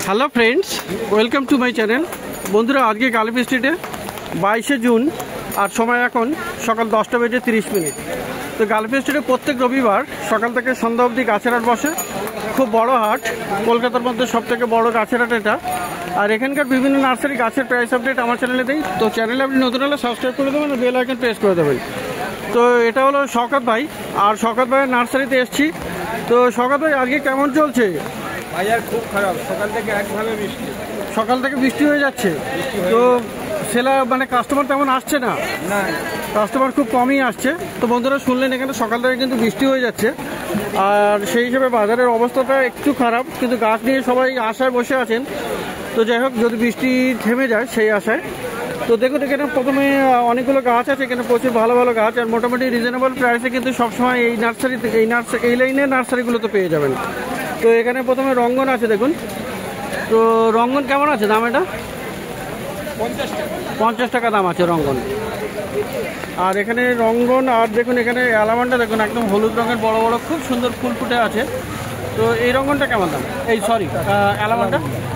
Hello friends, welcome to my channel. বন্ধুরা, আজকে গালিব স্ট্রিটে 22শে জুন আর সময় এখন সকাল 10:30। তো গালিব স্ট্রিটে প্রত্যেক রবিবার সকাল থেকে সন্ধ্যা অবধি গাছের হাট বসে। খুব বড় হাট, কলকাতার মধ্যে সবথেকে বড় গাছের হাট এটা। আর এখানকার বিভিন্ন নার্সারি গাছের প্রাইস আপডেট আমার চ্যানেলে দিই। তো চ্যানেলে আপনি নতুন হলে সাবস্ক্রাইব করে দেবেন, বেল আইকন প্রেস করে দেবেন। তো এটা হলো শওকত ভাই, আর শওকত ভাইয়ের নার্সারিতে এসেছি। তো শওকত ভাই, আজকে কেমন চলছে? বাজার খুব খারাপ, সকাল থেকে একভাবে বৃষ্টি। সকাল থেকে বৃষ্টি হয়ে যাচ্ছে, তো সেলা মানে কাস্টমার তেমন আসছে না? না, কাস্টমার খুব কমই আসছে। তো বন্ধুরা শুনলেন, এখানে সকাল থেকে কিন্তু বৃষ্টি হয়ে যাচ্ছে, আর সেই হিসেবে বাজারের অবস্থাটা একটু খারাপ, কিন্তু গাছ নিয়ে সবাই আশায় বসে আছেন। তো যাই হোক, যদি বৃষ্টি থেমে যায় সেই আশায়। তো দেখুন, এখানে প্রথমে অনেকগুলো গাছ আছে, এখানে প্রচুর ভালো ভালো গাছ, আর মোটামুটি রিজনেবল প্রাইসে কিন্তু সবসময় এই নার্সারিতে এই লাইনের নার্সারিগুলোতে পেয়ে যাবেন। তো এখানে প্রথমে রঙ্গন আছে, দেখুন। তো রঙ্গন কেমন আছে দাম? এটা 50 টাকা দাম আছে রঙ্গন। আর এখানে রঙ্গন, আর দেখুন এখানে অ্যালামান্ডা দেখুন, একদম হলুদ রঙের বড় বড় খুব সুন্দর ফুল ফুটে আছে। তো এই রঙ্গনটা কেমন দাম? এই সরি,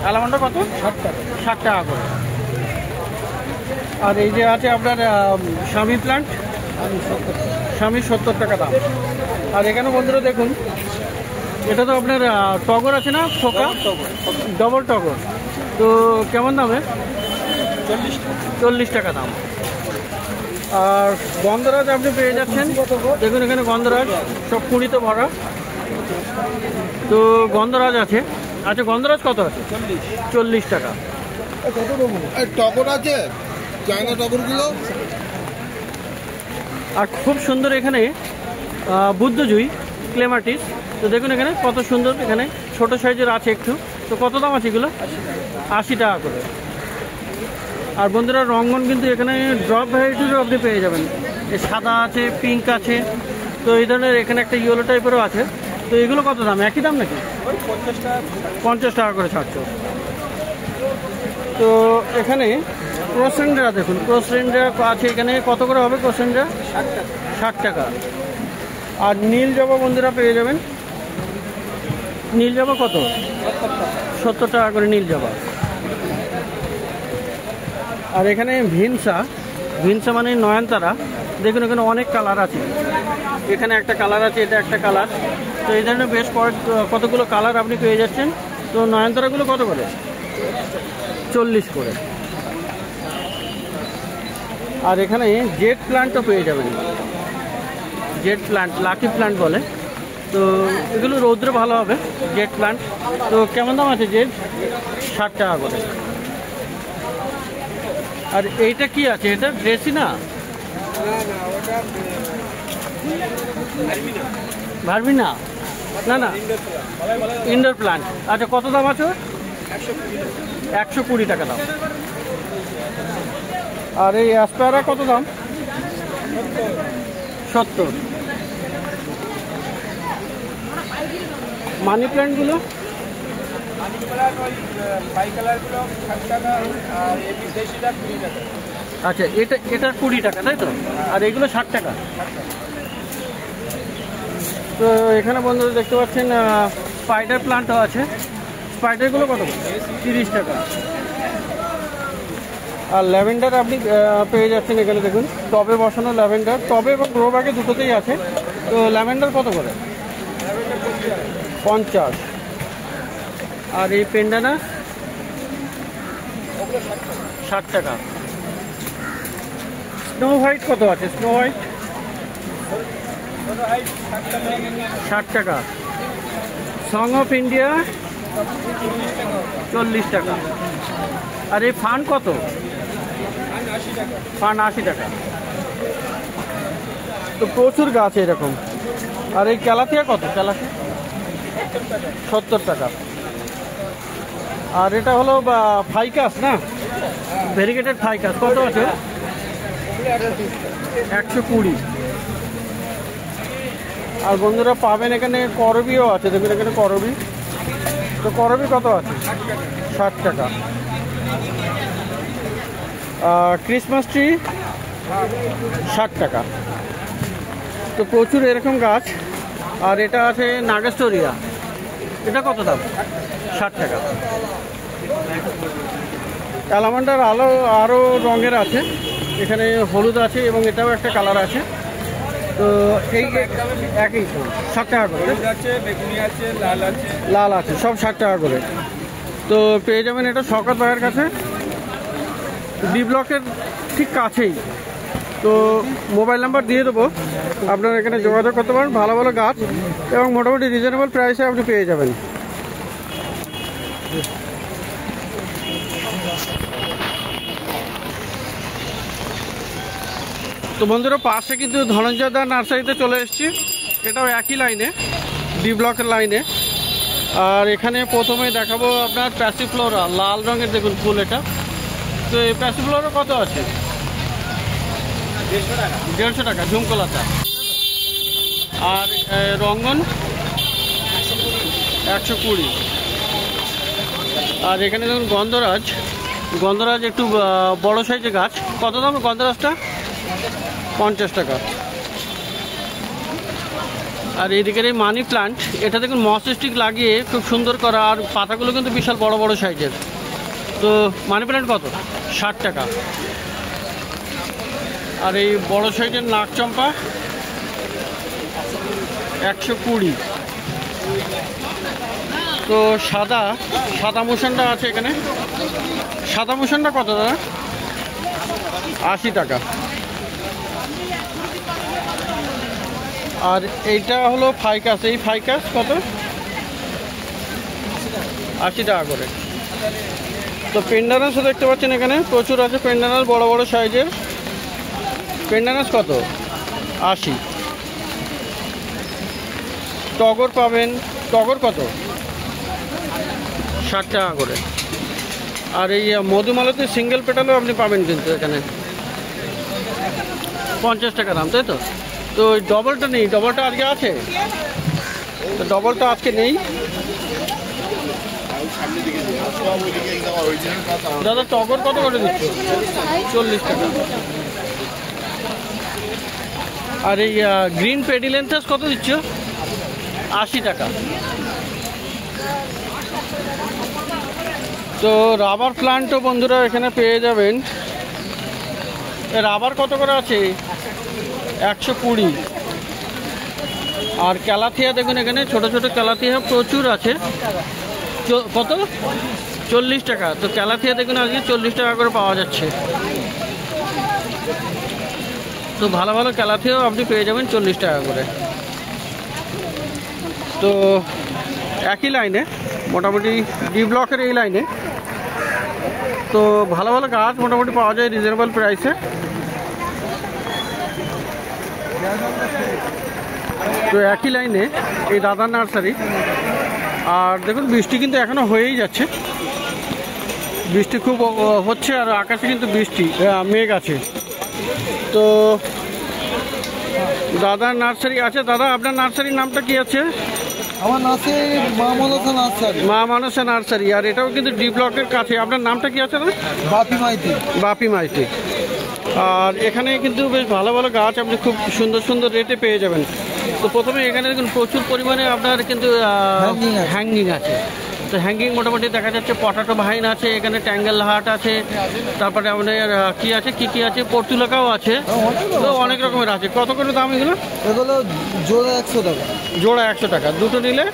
অ্যালামান্ডা কত? 60 টাকা করে। আর এই যে আছে আপনার স্বামী প্ল্যান্ট, স্বামী 70 টাকা দাম। আর এখানে বন্ধুরা দেখুন, এটা তো আপনার টগর আছে না, ফোকা ডবল টগর। তো কেমন দামে? 40 টাকা দাম। আর গন্ধরাজ আপনি পেয়ে যাচ্ছেন, দেখুন এখানে গন্ধরাজ সব কুড়িতে ভরা। তো গন্ধরাজ আছে। আচ্ছা, গন্ধরাজ কত আছে? 40 টাকা। টগর আছে, চায়না টগরগুলো। আর খুব সুন্দর এখানে বুদ্ধজুই ক্লেমাটিস। তো দেখুন এখানে কত সুন্দর, এখানে ছোট সাইজের আছে একটু। তো কত দাম আছে এগুলো? 80 টাকা করে। আর বন্ধুরা, রঙ্গন কিন্তু এখানে ড্রপ ভ্যারাইটিরও আপনি পেয়ে যাবেন। এই সাদা আছে, পিঙ্ক আছে, তো এই ধরনের এখানে একটা ইয়েলো টাইপেরও আছে। তো এগুলো কত দাম? একই দাম নাকি? 50 টাকা করে ছাড়ছো। তো এখানে ক্রসেন্ড্রা দেখুন, ক্রসেন্ড্রা আছে এখানে। কত করে হবে ক্রসেন্ড্রা? 60 টাকা। আর নীল জবা বন্ধুরা পেয়ে যাবেন। নীল জবা কত? 70 টাকা করে নীল জবা। আর এখানে ভিনসা মানে নয়নতারা, দেখুন এখানে অনেক কালার আছে। এখানে একটা কালার আছে, এটা একটা কালার। তো এই ধরনের বেশ কতগুলো কালার আপনি পেয়ে যাচ্ছেন। তো নয়নতারাগুলো কত করে? 40 করে। আর এখানে জেড প্ল্যান্টও পেয়ে যাবেন। জেড প্ল্যান্ট, লাকি প্ল্যান্ট বলে। তো এগুলো রৌদ্রে ভালো হবে, জেড প্ল্যান্ট। তো কেমন দাম আছে জেড? 60 টাকা করে। আর এইটা কি আছে? এটা ড্রেসি না, ভার্বিনা না না, ইনডোর প্ল্যান্ট। আচ্ছা, কত দাম আছে? 120 টাকা দাম। আর এই অ্যাসপারা কত দাম? 70। মানি প্ল্যান্টগুলো? আচ্ছা, এটা 20 টাকা, তাই তো? আর এগুলো 60 টাকা। তো এখানে বন্ধুরা দেখতে পাচ্ছেন স্পাইডার প্ল্যান্টও আছে। স্পাইডারগুলো কত? 30 টাকা। আর ল্যাভেন্ডার আপনি পেয়ে যাচ্ছেন এখানে, দেখুন টবে বসানো ল্যাভেন্ডার, টবে এবং গ্রো ব্যাগে দুটোতেই আছে। তো ল্যাভেন্ডার কত করে? 50। আর এই পেন্ডানা 60 টাকা। স্নো হোয়াইট কত আছে? স্নো হোয়াইট 60 টাকা। সং অফ ইন্ডিয়া 40 টাকা। আর এই ফান কত? ফান 80 টাকা। তো প্রচুর গাছ এরকম। আর এই ক্যালাথিয়া কত? ক্যালাথিয়া 70 টাকা। আর এটা হলো ফাইকাস না, ভেরিগেটেড ফাইকাস, কত আছে? 120। আর বন্ধুরা পাবেন এখানে করবিও আছে, দেখুন এখানে করবি। তো করবি কত আছে? 60 টাকা। ক্রিসমাস ট্রি 60 টাকা। তো প্রচুর এরকম গাছ। আর এটা আছে নাগেস্টোরিয়া, এটা কত দাম? 60 টাকা। অ্যালামান্ডার আরও রঙের আছে, এখানে হলুদ আছে এবং এটাও একটা কালার আছে। তো এই একই 60 টাকা করে, লাল আছে, সব 60 টাকা করে। তো পেয়ে যাবেন এটা শওকত ভাইয়ের কাছে, ডি ব্লকের ঠিক কাছেই। তো মোবাইল নাম্বার দিয়ে দেবো, আপনারা এখানে যোগাযোগ করতে পারেন। ভালো ভালো গাছ এবং মোটামুটি রিজনেবল প্রাইসে আপনি পেয়ে যাবেন। তো বন্ধুরা, পাশে কিন্তু ধনঞ্জয় দা নার্সারিতে চলে এসেছি, এটাও একই লাইনে, ডি ব্লকের লাইনে। আর এখানে প্রথমে দেখাবো আপনার প্যাসিফ্লোরা, লাল রঙের দেখুন ফুল এটা। তো এই প্যাসিফ্লোরা কত আছে? 150 টাকা ঝুমকোলাটা। আর রঙ্গন 120। আর এখানে দেখুন গন্ধরাজ একটু বড় সাইজের গাছ। কত দাম গন্ধরাজটা? 50 টাকা। আর এইদিকের এই মানি প্লান্ট, এটা দেখুন মস স্টিক লাগিয়ে খুব সুন্দর করা, আর পাতাগুলো কিন্তু বিশাল বড় বড় সাইজের। তো মানি প্লান্ট কত? 60 টাকা। আর এই বড় সাইজের নাকচম্পা 120। তো সাদা মোশনটা আছে এখানে, সাদা মোশনটা কত দাদা? 80 টাকা। আর এইটা হলো ফাইকাস, এই ফাইকাস কত? 80 টাকা করে। তো পেন্ডানাসও দেখতে পাচ্ছেন এখানে প্রচুর আছে, পেন্ডানাস বড় বড় সাইজের। পেন্ডানাস কত? 80। টগর পাবেন, টগর কত? 60 টাকা করে। আর এই মধুমালতি সিঙ্গেল পেটালও আপনি পাবেন কিন্তু এখানে 50 টাকা দাম, তাই তো? তো ওই ডবলটা নেই, ডবলটা আজকে আছে? তো ডবলটা আজকে নেই দাদা। টগর কত করে দিচ্ছ? 40 টাকা। আর এই গ্রিন পেডিলেন্থাস কত দিচ্ছ? 80 টাকা। তো রাবার প্লান্টও বন্ধুরা এখানে পেয়ে যাবেন। রাবার কত করে আছে? 120। আর ক্যালাথিয়া দেখুন এখানে ছোট ছোট ক্যালাথিয়া প্রচুর আছে। কত? 40 টাকা। তো ক্যালাথিয়া দেখুন আজকে 40 টাকা করে পাওয়া যাচ্ছে। তো ভালো ভালো ক্যালাথিয়াও আপনি পেয়ে যাবেন 40 টাকা করে। তো একই লাইনে মোটামুটি ডি ব্লকের এই লাইনে তো ভালো ভালো গাছ মোটামুটি পাওয়া যায় রিজনেবল প্রাইসে। তো একই লাইনে এই দাদার নার্সারি। আর দেখুন বৃষ্টি কিন্তু এখনো হয়েই যাচ্ছে, বৃষ্টি খুব হচ্ছে আর আকাশে কিন্তু বৃষ্টি মেঘ আছে। তো দাদার নার্সারি আছে। দাদা আপনার নার্সারির নামটা কি আছে? আমার নার্সারি মা মানসা নার্সারি। মা মানসা নার্সারি। আর এটাও কিন্তু ডি ব্লকের কাছে। আপনার নামটা কি আছে না? বাপি মাইতি। বাপি মাইতি। আর এখানে কিন্তু বেশ ভালো ভালো গাছ আপনি খুব সুন্দর সুন্দর রেটে পেয়ে যাবেন। তো প্রথমে এখানে দেখুন প্রচুর পরিমাণে আপনার কিন্তু হ্যাঙ্গিং আছে। তো হ্যাঙ্গিং মোটামুটি দেখা যাচ্ছে পটাটো ভাইন আছে, এখানে ট্যাঙ্গেল হাট আছে, তারপরে আপনার কি আছে কি আছে পর্তুলাকাও আছে। তো অনেক রকমের আছে। কত করে দাম এগুলো? এগুলো জোড়া 100 টাকা। জোড়া 100 টাকা। দুটো নিলে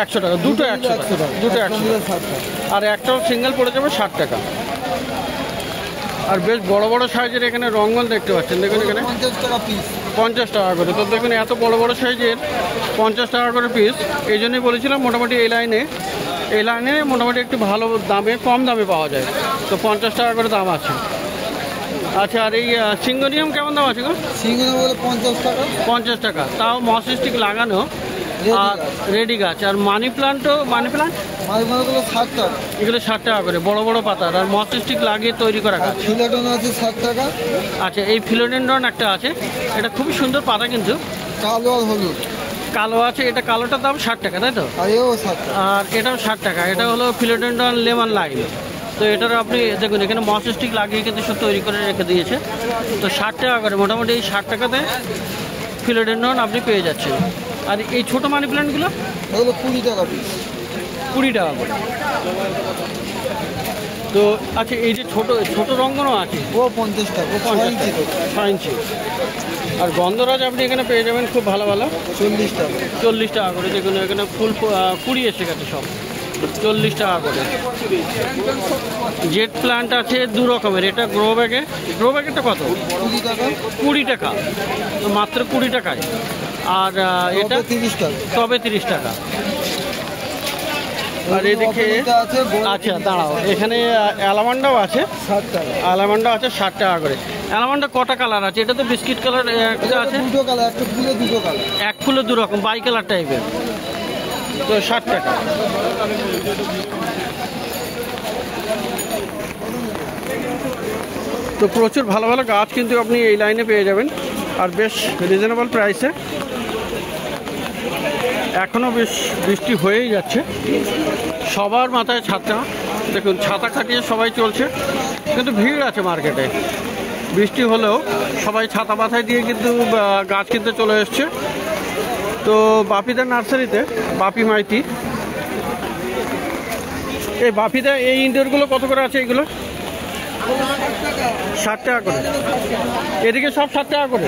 100 টাকা। দুটো 100 টাকা। দুটো 100 টাকা। আর একটাও সিঙ্গেল পড়ে যাবে 60 টাকা। আর বেশ বড় বড় সাইজের এখানে রঙ্গন দেখতে পাচ্ছেন। দেখুন এখানে 50 টাকা পিস। 50 টাকা করে। তো দেখুন এত বড় বড় সাইজের 50 টাকা করে পিস। এই জন্যই বলেছিলাম মোটামুটি এই লাইনে মোটামুটি একটু ভালো দামে, কম দামে পাওয়া যায়। তো 50 টাকা করে দাম আছে। আচ্ছা, আর এই সিঙ্গোনিয়াম কেমন দাম আছে গো? সিঙ্গোনিয়াম বলে 50 টাকা। 50 টাকা। তাও মস স্টিক লাগানো আর রেডি গাছ। আর মানি প্লান্টও, মানি প্লান্ট মানিগুলো 60 টাকা। এগুলো 60 টাকা করে, বড় বড় পাতার আর মস স্টিক লাগিয়ে তৈরি করা গাছ। ফিলোডেন্ড্রন আছে 60 টাকা। আচ্ছা, এই ফিলোডেন্ড্রন একটা আছে, এটা খুবই সুন্দর পাতা কিন্তু কালো আর হলুদ। কালো আছে, এটা কালোটার দাম 60 টাকা, তাই তো? আর এটাও 60 টাকা। এটা হলো ফিলোডেন্ড্রন লেমন লাইম। তো এটার আপনি দেখুন এখানে মস স্টিক লাগিয়ে কিন্তু সব তৈরি করে রেখে দিয়েছে। তো 60 টাকা করে মোটামুটি এই 60 টাকাতে ফিলোডেন্ড্রন আপনি পেয়ে যাচ্ছেন। আর এই ছোটো মানি প্ল্যান্টগুলো এগুলো 20 টাকা পিস। 20 টাকা করে। তো আচ্ছা, এই যে ছোট ছোট রঙ্গনও আছে, ও 50 টাকা, ও 6 ইঞ্চি তো। 6 ইঞ্চি। আর গন্ধরাজ আপনি এখানে পেয়ে যাবেন খুব ভালো ভালো, 40 টাকা। 40 টাকা করে। দেখুন এখানে ফুল কুড়ি এসে গেছে সব, 40 টাকা করে। জেট প্লান্ট আছে 2 রকমের। এটা গ্রো ব্যাগেরটা কত? 20 টাকা। 20 টাকা, তো মাত্র 20 টাকায়। আর এটা 30 টাকা। তবে 30 টাকা। আর এদিকে আচ্ছা দাঁড়াও, এখানে অ্যালামান্ডাও আছে 60 টাকা। অ্যালামান্ডা আছে 60 টাকা করে। অ্যালামান্ডা কটা কালার আছে? এটা তো বিস্কিট কালার আছে, দুটো কালার, একটা ফুলে দুটো কালার। এক ফুলে 2 রকম, বাই কালার টাইপের, তো 60 টাকা। তো প্রচুর ভালো ভালো গাছ কিন্তু আপনি এই লাইনে পেয়ে যাবেন, আর বেশ রিজনেবল প্রাইসে। এখনও বেশ বৃষ্টি হয়েই যাচ্ছে, সবার মাথায় ছাতা। দেখুন ছাতা খাটিয়ে সবাই চলছে, কিন্তু ভিড় আছে মার্কেটে। বৃষ্টি হলেও সবাই ছাতা মাথায় দিয়ে কিন্তু গাছ কিনতে চলে এসছে। তো বাপিদার নার্সারিতে, বাপি মাইতি, এই বাপিদা এই ইনডোরগুলো কত করে আছে? এইগুলো 60 টাকা করে। এদিকে সব 60 টাকা করে,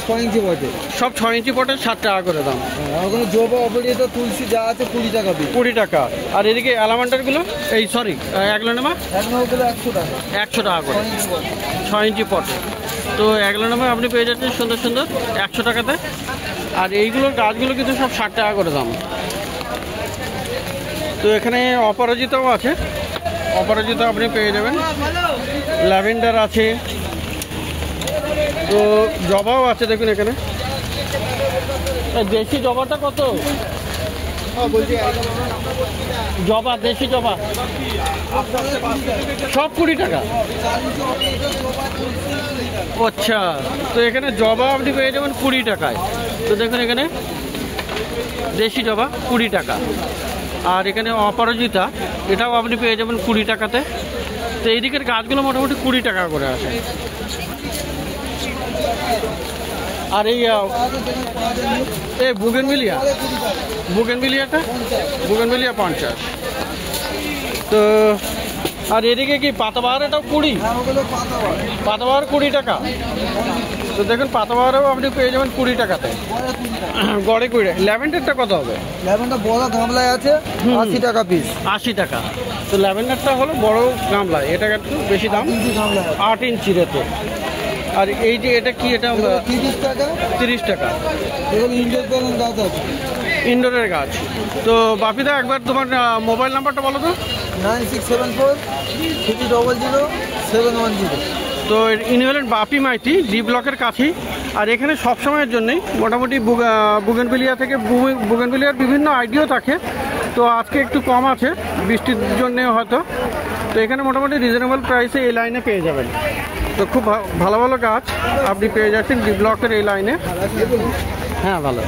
6 ইঞ্চি বটে। সব 6 ইঞ্চি পটে 60 টাকা করে দাম। ওখানে জবা অপরিচিত তুলসী যা আছে 20 টাকা পিস। 20 টাকা। আর এদিকে অ্যালামান্ডারগুলো, এই সরি অ্যাগলোনেমা, 100 টাকা। 100 টাকা করে 6 ইঞ্চি পট। তো অ্যাগলোনেমা আপনি পেয়ে যাচ্ছেন সুন্দর সুন্দর 100 টাকাতে। আর এইগুলোর গাছগুলো কিন্তু সব 60 টাকা করে দাম। তো এখানে অপরাজিতাও আছে, অপরাজিতা আপনি পেয়ে যাবেন। ল্যাভেন্ডার আছে, তো জবাও আছে। দেখুন এখানে দেশি জবাটা কত? জবা, দেশি জবা সব 20 টাকা। আচ্ছা, তো এখানে জবা আপনি পেয়ে যাবেন 20 টাকায়। তো দেখুন এখানে দেশি জবা 20 টাকা। আর এখানে অপরাজিতা, এটাও আপনি পেয়ে যাবেন 20 টাকাতে। তো এই দিকের গাছগুলো মোটামুটি 20 টাকা করে আসে। আর এই বুগেনভিলিয়াটা 50। তো আর এদিকে কি পাতাবাহার, এটাও 20, পাতাবাহার 20 টাকা। তো দেখুন পাতাবাহারও আপনি পেয়ে যাবেন 20 টাকাতে, গড়ে 20। ল্যাভেন্ডারটা কত হবে? ল্যাভেন্ডার বড় গামলায় আছে 80 টাকা পিস। 80 টাকা। তো ল্যাভেন্ডারটা হলো বড় গামলায়, এটা একটু বেশি দাম, 8 ইঞ্চি রেতে। আর এই যে এটা কি, এটা 30 টাকা। 30 টাকা। এগুলো ইনডোর প্ল্যান্ট গাছ আছে, ইনডোরের গাছ। তো বাপিদা একবার তোমার মোবাইল নাম্বারটা বলো তো। 9674 300 710। তো ইনভেলেন্ট বাপি মাইতি, ডি ব্লকের কাছেই। আর এখানে সবসময়ের জন্যই মোটামুটি বুগেনভিলিয়া থেকে বুগেনভিলিয়ার বিভিন্ন আইডিও থাকে। তো আজকে একটু কম আছে বৃষ্টির জন্যে হয়তো। তো এখানে মোটামুটি রিজনেবল প্রাইসে এই লাইনে পেয়ে যাবেন। তো খুব ভালো ভালো গাছ আপনি পেয়ে যাচ্ছেন ডি ব্লকের এই লাইনে। হ্যাঁ ভালো।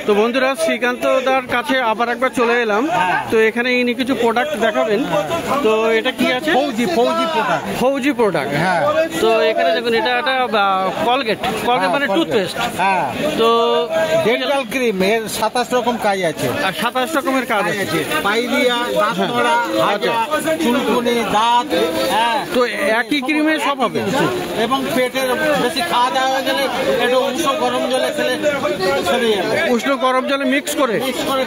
তো বন্ধুরা, শ্রীকান্ত দার কাছে আবার একবার চলে এলাম। তো এখানে ইনি কিছু প্রোডাক্ট দেখাবেন। তো এটা কি আছে? ফৌজি প্রোডাক্ট। হ্যাঁ। তো এখানে দেখুন এটা একটা কলগেট মানে টুথপেস্ট। হ্যাঁ। তো ডেন্টাল ক্রিম এর 27 রকম কাজ আছে। আর 27 রকমের কাজ আছে। পাইরিয়া, দাঁত নড়া, হাজা, চুলকুনি, দাঁত। হ্যাঁ। তো একই ক্রিমে সব হবে। এবং পেটের বেশি খাওয়া দাওয়া হয়ে গেলে একটু উষ্ণ গরম জলে খেলে সেরে যাবে। উষ্ণ গরম জলে মিক্স করে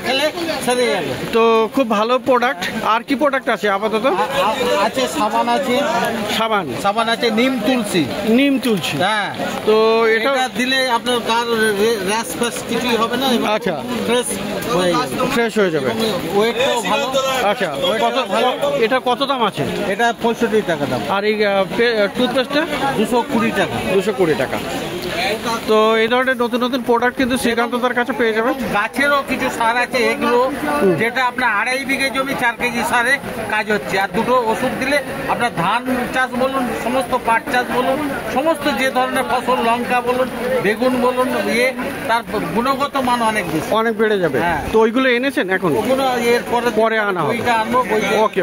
খেলে সেরে যাবে। তো খুব ভালো প্রোডাক্ট। আর কি প্রোডাক্ট আছে আপাতত? আছে সাবান আছে, সাবান আছে নিম তুলসী। হ্যাঁ। তো এটা দিলে আপনার কার র্যাশ ফ্যাশ কিছুই হবে না। আচ্ছা, ফ্রেশ হয়ে যাবে। ওয়েটটাও ভালো। আচ্ছা, এটা কত দাম আছে? এটা 65 টাকা দাম। আর এই টুথপেস্টটা 220 টাকা। 220 টাকা। তো এই ধরনের নতুন নতুন প্রোডাক্ট কিন্তু শ্রীকান্ত দার কাছে পেয়ে যাবেন। গাছেরও কিছু সার আছে এগুলো, যেটা আপনার 2.5 বিঘে জমি 4 কেজি সারে কাজ হচ্ছে। আর দুটো ওষুধ দিলে আপনার ধান চাষ বলুন, সমস্ত পাট চাষ বলুন, সমস্ত যে ধরনের ফসল, লঙ্কা বলুন, বেগুন বলুন, তার গুণগত মান অনেক বেড়ে যাবে। হ্যাঁ। তো ওইগুলো এনেছেন এখন? ওগুলো এর পরে আনা হবে। বইটা আনবো। ওকে।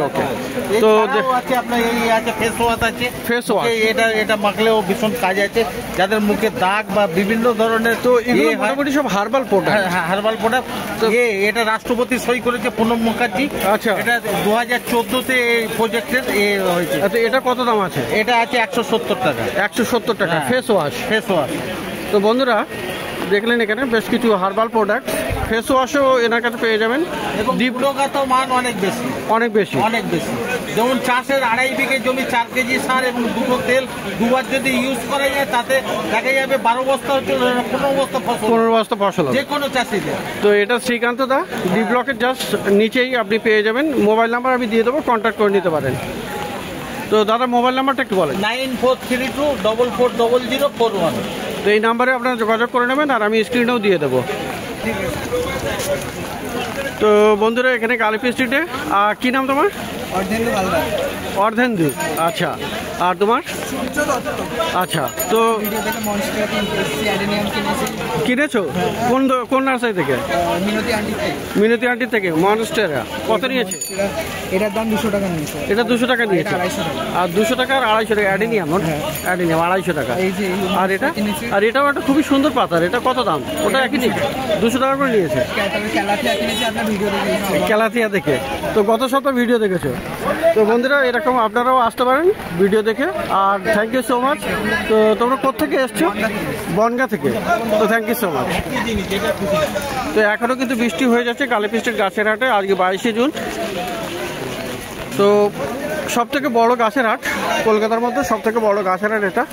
তো আছে আপনার এই আছে ফেস ওয়াশ আছে। ফেস ওয়াশ এটা মাখলেও ভীষণ কাজ আছে। যাদের মুখে দাগ বা বিভিন্ন ধরনের তো এগুলো মোটামুটি সব হার্বাল প্রোডাক্ট। Herbal product. তো এটা রাষ্ট্রপতি সই করেছে প্রণব মুখার্জি। আচ্ছা, এটা 2014-তে এই প্রজেক্টের হয়েছে। আচ্ছা, এটা কত দাম আছে? এটা আছে 170 টাকা। 170 টাকা ফেস ওয়াশ। Face wash. তো বন্ধুরা দেখলেন এখানে বেশ কিছু হার্বাল প্রোডাক্ট, ফেস ওয়াশও এনার কাছে পেয়ে যাবেন। এবং গুণগত মান অনেক বেশি। অনেক বেশি। যেমন চাষের 2.5 বিঘে জমি 4 কেজি সার এবং 2 তেল দুবার যদি ইউজ করা যায় তাতে দেখা যাবে 12 বস্তা হচ্ছে 15 বস্তা ফসল। 15 বস্তা ফসল যে কোনো চাষিদের। তো এটা শ্রীকান্ত দা ডি ব্লকের জাস্ট নিচেই আপনি পেয়ে যাবেন। মোবাইল নাম্বার আমি দিয়ে দেবো, কন্ট্যাক্ট করে নিতে পারেন। তো দাদা মোবাইল নাম্বারটা একটু বলেন। 9432440041। তো এই নাম্বারে আপনারা যোগাযোগ করে নেবেন, আর আমি স্ক্রিনেও দিয়ে দেবো। তো বন্ধুরা এখানে কালীপি স্ট্রিটে কি নাম তোমার? অর্ধেন্দু। আচ্ছা, আর তোমার? আচ্ছা, তো কিনেছো কোন নার্সারি থেকে? মিনতি আন্টি থেকে। মনস্টেরা কত নিয়েছে? এটার দাম 200 টাকা নিয়েছে। এটা 200 টাকা নিয়েছে। আর 200 টাকা আর 250 টাকা অ্যাডিনিয়াম। অ্যাডিনিয়াম 250 টাকা। আর এটা? আর এটাও একটা খুবই সুন্দর পাতার। এটা কত দাম? ওটা একই নিয়ে 200 টাকা করে নিয়েছে। ক্যালাথিয়া দেখে। তো গত সপ্তাহ ভিডিও দেখেছো। তো বন্ধুরা এরকম আপনারাও আসতে পারেন ভিডিও দেখে। আর থ্যাংক ইউ সো মাচ। তো তোমরা কোত্থেকে এসছো? বনগাঁ থেকে। তো থ্যাংক ইউ সো মাচ। তো এখনও কিন্তু বৃষ্টি হয়ে যাচ্ছে কালীপি স্ট্রিট গাছের হাটে। আজকে 22শে জুন। তো সব থেকে বড় গাছের হাট কলকাতার মধ্যে, সব থেকে বড় গাছের হাট এটা।